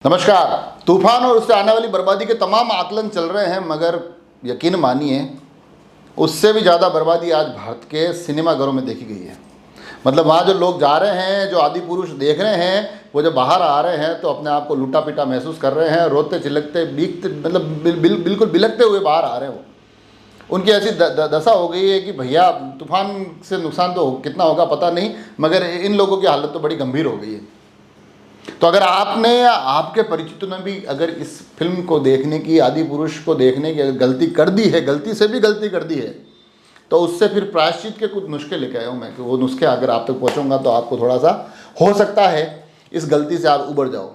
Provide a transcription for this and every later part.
नमस्कार। तूफान और उससे आने वाली बर्बादी के तमाम आकलन चल रहे हैं, मगर यकीन मानिए उससे भी ज़्यादा बर्बादी आज भारत के सिनेमाघरों में देखी गई है। मतलब वहाँ जो लोग जा रहे हैं, जो आदि पुरुष देख रहे हैं, वो जब बाहर आ रहे हैं तो अपने आप को लूटा पिटा महसूस कर रहे हैं, रोते चिल्लकते बीकते मतलब बिल्कुल बिलकते हुए बाहर आ रहे हैं। वो उनकी ऐसी दशा हो गई है कि भैया तूफान से नुकसान तो कितना होगा पता नहीं, मगर इन लोगों की हालत तो बड़ी गंभीर हो गई है। तो अगर आपने या आपके परिचितों ने भी अगर इस फिल्म को देखने की, आदि पुरुष को देखने की गलती कर दी है, गलती से भी गलती कर दी है, तो उससे फिर प्रायश्चित के कुछ नुस्खे लेके आया हूँ मैं कि वो नुस्खे अगर आप तक पहुँचूंगा तो आपको थोड़ा सा हो सकता है इस गलती से आप उबर जाओ।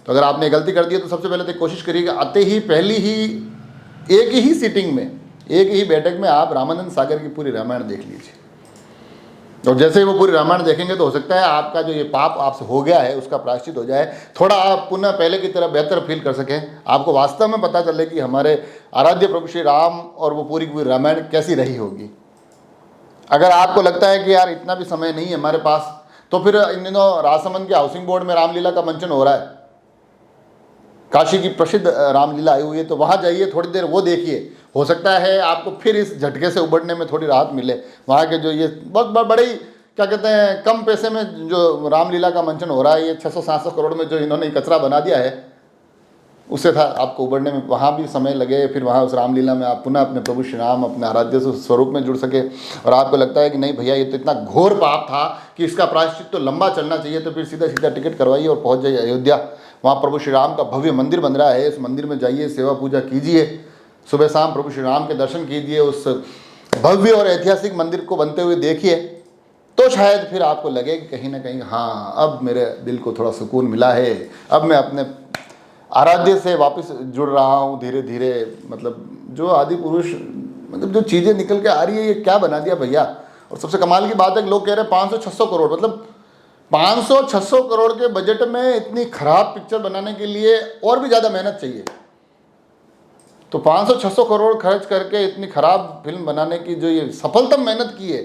तो अगर आपने गलती कर दी है तो सबसे पहले तो कोशिश करिए कि आते ही पहली ही एक ही सीटिंग में, एक ही बैठक में आप रामानंद सागर की पूरी रामायण देख लीजिए। और जैसे ही वो पूरी रामायण देखेंगे तो हो सकता है आपका जो ये पाप आपसे हो गया है उसका प्रायश्चित हो जाए, थोड़ा आप पुनः पहले की तरह बेहतर फील कर सकें, आपको वास्तव में पता चले कि हमारे आराध्य प्रभु श्री राम और वो पूरी की पूरी रामायण कैसी रही होगी। अगर आपको लगता है कि यार इतना भी समय नहीं है हमारे पास, तो फिर इन दिनों राजसमंद के हाउसिंग बोर्ड में रामलीला का मंचन हो रहा है, काशी की प्रसिद्ध रामलीला आई हुई है, तो वहाँ जाइए, थोड़ी देर वो देखिए, हो सकता है आपको फिर इस झटके से उबरने में थोड़ी राहत मिले। वहाँ के जो ये बहुत बड़े ही क्या कहते हैं कम पैसे में जो रामलीला का मंचन हो रहा है, ये 600-700 करोड़ में जो इन्होंने कचरा बना दिया है, उससे था आपको उबरने में वहाँ भी समय लगे, फिर वहाँ उस रामलीला में आप पुनः अपने प्रभु श्री राम अपने आराध्य स्वरूप में जुड़ सके। और आपको लगता है कि नहीं भैया ये तो इतना घोर पाप था कि इसका प्रायश्चित तो लंबा चलना चाहिए, तो फिर सीधा सीधा टिकट करवाइए और पहुँच जाइए अयोध्या। वहाँ प्रभु श्री राम का भव्य मंदिर बन रहा है, इस मंदिर में जाइए, सेवा पूजा कीजिए, सुबह शाम प्रभु श्री राम के दर्शन कीजिए, उस भव्य और ऐतिहासिक मंदिर को बनते हुए देखिए, तो शायद फिर आपको लगे कि कहीं ना कहीं हाँ अब मेरे दिल को थोड़ा सुकून मिला है, अब मैं अपने आराध्य से वापस जुड़ रहा हूँ धीरे धीरे। मतलब जो आदि पुरुष मतलब जो चीज़ें निकल के आ रही है, ये क्या बना दिया भैया। और सबसे कमाल की बात है कि लोग कह रहे हैं 500-600 करोड़, मतलब 500-600 करोड़ के बजट में इतनी खराब पिक्चर बनाने के लिए और भी ज़्यादा मेहनत चाहिए। तो 500-600 करोड़ खर्च करके इतनी खराब फिल्म बनाने की जो ये सफलतम मेहनत की है,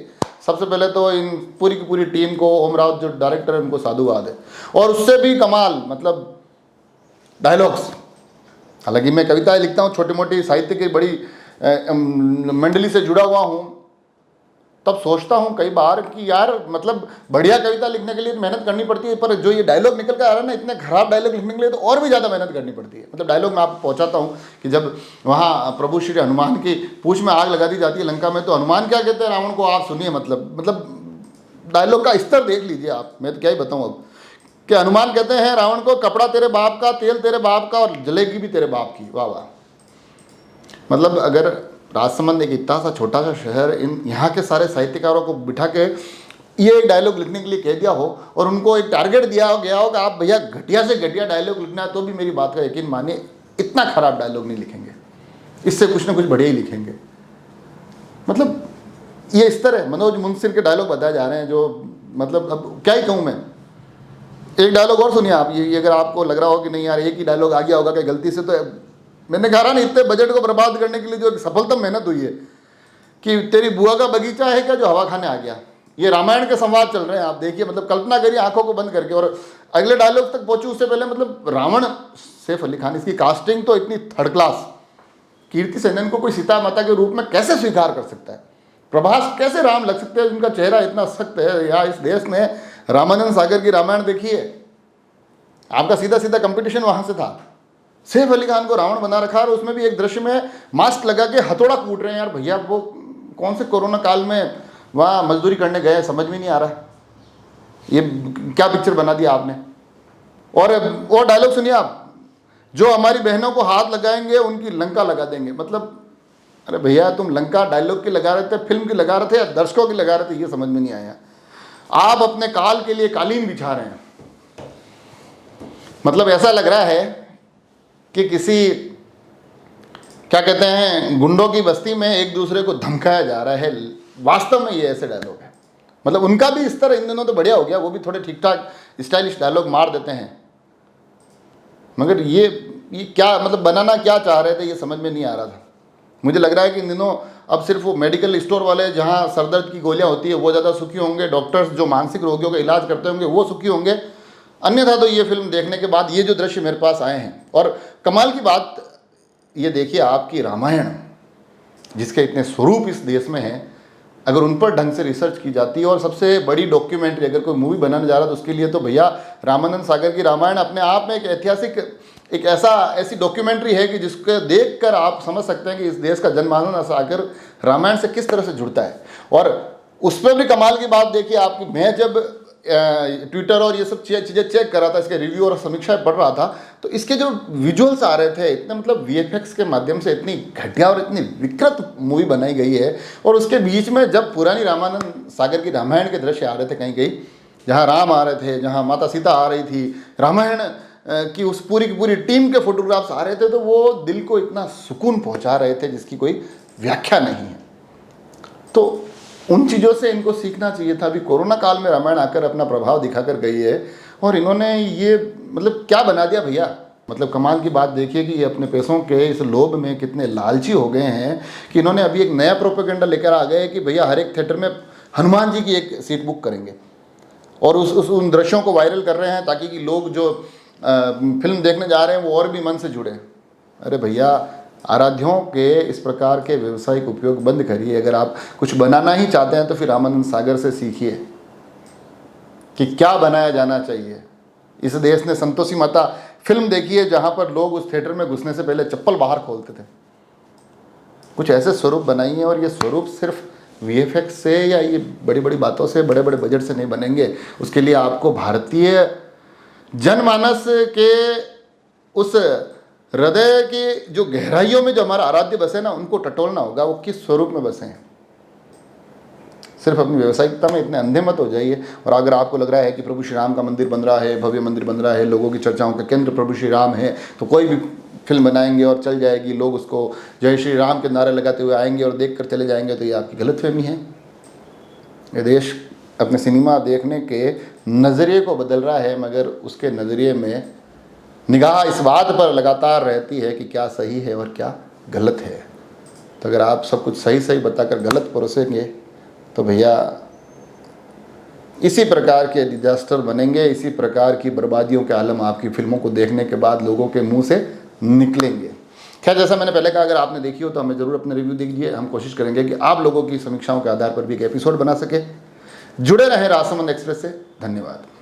सबसे पहले तो इन पूरी की पूरी टीम को, ओम राउत जो डायरेक्टर है उनको साधुवाद है। और उससे भी कमाल मतलब डायलॉग्स। हालांकि मैं कविताएं लिखता हूँ, छोटी मोटी साहित्य की बड़ी मंडली से जुड़ा हुआ हूँ, तब सोचता हूँ कई बार कि यार मतलब बढ़िया कविता लिखने के लिए मेहनत करनी पड़ती है, पर जो ये डायलॉग निकल कर आ रहा है ना, इतने खराब डायलॉग लिखने के लिए तो और भी ज़्यादा मेहनत करनी पड़ती है। मतलब डायलॉग मैं आपको पहुँचाता हूँ कि जब वहाँ प्रभु श्री हनुमान की पूंछ में आग लगा दी जाती है लंका में, तो हनुमान क्या कहते हैं रावण को, आप सुनिए। मतलब डायलॉग का स्तर देख लीजिए आप, मैं तो क्या ही बताऊँ अब, कि हनुमान कहते हैं रावण को, कपड़ा तेरे बाप का, तेल तेरे बाप का और जलेगी भी तेरे बाप की। वाह वाह। मतलब अगर राजसमंद एक इतना सा छोटा सा शहर, इन यहाँ के सारे साहित्यकारों को बिठा के ये एक डायलॉग लिखने के लिए कह दिया हो और उनको एक टारगेट दिया गया हो कि आप भैया घटिया से घटिया डायलॉग लिखना है, तो भी मेरी बात का यकीन मानिए इतना खराब डायलॉग नहीं लिखेंगे, इससे कुछ ना कुछ बढ़िया ही लिखेंगे। मतलब ये स्तर है। मनोज मुंसिर के डायलॉग बताए जा रहे हैं जो मतलब अब क्या ही कहूँ मैं। एक डायलॉग और सुनिए आप, ये अगर आपको लग रहा हो कि नहीं यार एक ही डायलॉग आ गया होगा कि गलती से, तो मैंने कहा ना इतने बजट को बर्बाद करने के लिए जो सफलतम मेहनत हुई है कि तेरी बुआ का बगीचा है क्या जो हवा खाने आ गया। ये रामायण के संवाद चल रहे हैं, आप देखिए। मतलब कल्पना करिए आंखों को बंद करके। और अगले डायलॉग तक पहुंचू उससे पहले मतलब रावण, सैफ अली खान, इसकी कास्टिंग तो इतनी थर्ड क्लास। कीर्ति सेनन को कोई सीता माता के रूप में कैसे स्वीकार कर सकता है? प्रभास कैसे राम लग सकते हैं जिनका चेहरा इतना सख्त है? या इस देश में रामानंद सागर की रामायण देखिए, आपका सीधा सीधा कंपटीशन वहां से था। सैफ अली खान को रावण बना रखा और उसमें भी एक दृश्य में मास्क लगा के हथौड़ा कूट रहे हैं। यार भैया वो कौन से कोरोना काल में वहाँ मजदूरी करने गए, समझ में नहीं आ रहा है ये क्या पिक्चर बना दिया आपने। और डायलॉग सुनिए आप, जो हमारी बहनों को हाथ लगाएंगे उनकी लंका लगा देंगे। मतलब अरे भैया तुम लंका डायलॉग की लगा रहे थे, फिल्म की लगा रहे थे या दर्शकों की लगा रहे थे, ये समझ में नहीं आया। आप अपने काल के लिए कालीन बिछा रहे हैं। मतलब ऐसा लग रहा है कि किसी क्या कहते हैं गुंडों की बस्ती में एक दूसरे को धमकाया जा रहा है। वास्तव में ये ऐसे डायलॉग है। मतलब उनका भी स्तर इन दिनों तो बढ़िया हो गया, वो भी थोड़े ठीक ठाक स्टाइलिश डायलॉग मार देते हैं, मगर ये क्या मतलब बनाना क्या चाह रहे थे ये समझ में नहीं आ रहा था। मुझे लग रहा है कि इन दिनों अब सिर्फ वो मेडिकल स्टोर वाले जहाँ सरदर्द की गोलियाँ होती है वो ज़्यादा सुखी होंगे, डॉक्टर्स जो मानसिक रोगियों का इलाज करते होंगे वो सुखी होंगे। अन्यथा तो ये फिल्म देखने के बाद ये जो दृश्य मेरे पास आए हैं, और कमाल की बात ये देखिए, आपकी रामायण जिसके इतने स्वरूप इस देश में हैं, अगर उन पर ढंग से रिसर्च की जाती है, और सबसे बड़ी डॉक्यूमेंट्री अगर कोई मूवी बनाने जा रहा है तो उसके लिए तो भैया रामानंद सागर की रामायण अपने आप में एक ऐतिहासिक, एक ऐसी डॉक्यूमेंट्री है कि जिसको देखकर आप समझ सकते हैं कि इस देश का जनमानस आकर रामायण से किस तरह से जुड़ता है। और उस पर भी कमाल की बात देखिए आपकी, मैं जब ट्विटर और ये सब चीज़ें चेक कर रहा था, इसके रिव्यू और समीक्षा पढ़ रहा था, तो इसके जो विजुअल्स आ रहे थे इतने, मतलब वीएफएक्स के माध्यम से इतनी घटिया और इतनी विकृत मूवी बनाई गई है। और उसके बीच में जब पुरानी रामानंद सागर की रामायण के दृश्य आ रहे थे, कहीं कहीं जहाँ राम आ रहे थे, जहाँ माता सीता आ रही थी, रामायण की उस पूरी की पूरी टीम के फोटोग्राफ्स आ रहे थे, तो वो दिल को इतना सुकून पहुँचा रहे थे जिसकी कोई व्याख्या नहीं है। तो उन चीज़ों से इनको सीखना चाहिए था। अभी कोरोना काल में रामायण आकर अपना प्रभाव दिखाकर गई है, और इन्होंने ये मतलब क्या बना दिया भैया। मतलब कमाल की बात देखिए कि ये अपने पैसों के इस लोभ में कितने लालची हो गए हैं कि इन्होंने अभी एक नया प्रोपेगेंडा लेकर आ गए कि भैया हर एक थिएटर में हनुमान जी की एक सीट बुक करेंगे, और उन दृश्यों को वायरल कर रहे हैं ताकि कि लोग जो फिल्म देखने जा रहे हैं वो और भी मन से जुड़े। अरे भैया, आराध्यों के इस प्रकार के व्यवसायिक उपयोग बंद करिए। अगर आप कुछ बनाना ही चाहते हैं तो फिर रामानंद सागर से सीखिए कि क्या बनाया जाना चाहिए। इस देश ने संतोषी माता फिल्म देखी है जहाँ पर लोग उस थिएटर में घुसने से पहले चप्पल बाहर खोलते थे। कुछ ऐसे स्वरूप बनाइए, और ये स्वरूप सिर्फ वीएफएक्स से या ये बड़ी बड़ी बातों से, बड़े बड़े बजट से नहीं बनेंगे। उसके लिए आपको भारतीय जनमानस के उस हृदय की जो गहराइयों में जो हमारा आराध्य बसे ना, उनको टटोलना होगा। वो किस स्वरूप में बसे हैं। सिर्फ अपनी व्यावसायिकता में इतने अंधे मत हो जाइए। और अगर आपको लग रहा है कि प्रभु श्री राम का मंदिर बन रहा है, भव्य मंदिर बन रहा है, लोगों की चर्चाओं का केंद्र प्रभु श्री राम है, तो कोई भी फिल्म बनाएंगे और चल जाएगी, लोग उसको जय श्री राम के नारे लगाते हुए आएंगे और देख कर चले जाएंगे, तो ये आपकी गलतफहमी है। ये देश अपने सिनेमा देखने के नज़रिए को बदल रहा है, मगर उसके नज़रिए में निगाह इस बात पर लगातार रहती है कि क्या सही है और क्या गलत है। तो अगर आप सब कुछ सही सही बताकर गलत परोसेंगे तो भैया इसी प्रकार के डिजास्टर बनेंगे, इसी प्रकार की बर्बादियों के आलम आपकी फिल्मों को देखने के बाद लोगों के मुंह से निकलेंगे। खैर, जैसा मैंने पहले कहा, अगर आपने देखी हो तो हमें ज़रूर अपने रिव्यू दीजिए। हम कोशिश करेंगे कि आप लोगों की समीक्षाओं के आधार पर भी एक एपिसोड बना सके। जुड़े रहें राजसमंद एक्सप्रेस से। धन्यवाद।